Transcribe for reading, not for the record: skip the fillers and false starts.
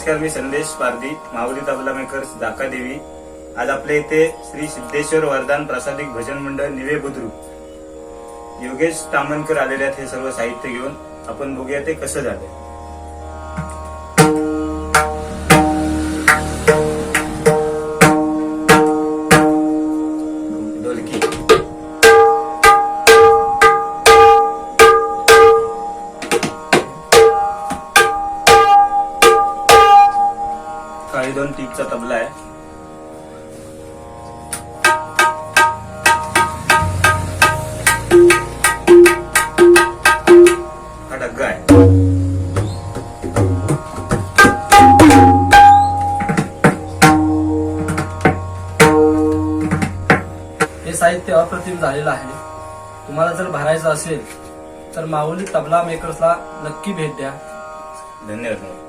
नमस्कार, मी संदेश पारधी, माऊली तबला मेकर्स, दाकादेवी. आज आपल्या इथे श्री सिद्धेश्वर वरदान प्रसादिक भजन मंडळ निवे बुद्रुक योगेश तामणकर आलेले आहेत. हे सर्व साहित्य घेऊन आपण बघूया ते कसं झालंय. ढोलकी, काळी 2 टीपचा तबला आहे. हा डग्गा आहे. हे साहित्य अप्रतिम झालेलं आहे. तुम्हाला जर भरायचं असेल तर माऊली तबला मेकर्सला नक्की भेट द्या. धन्यवाद.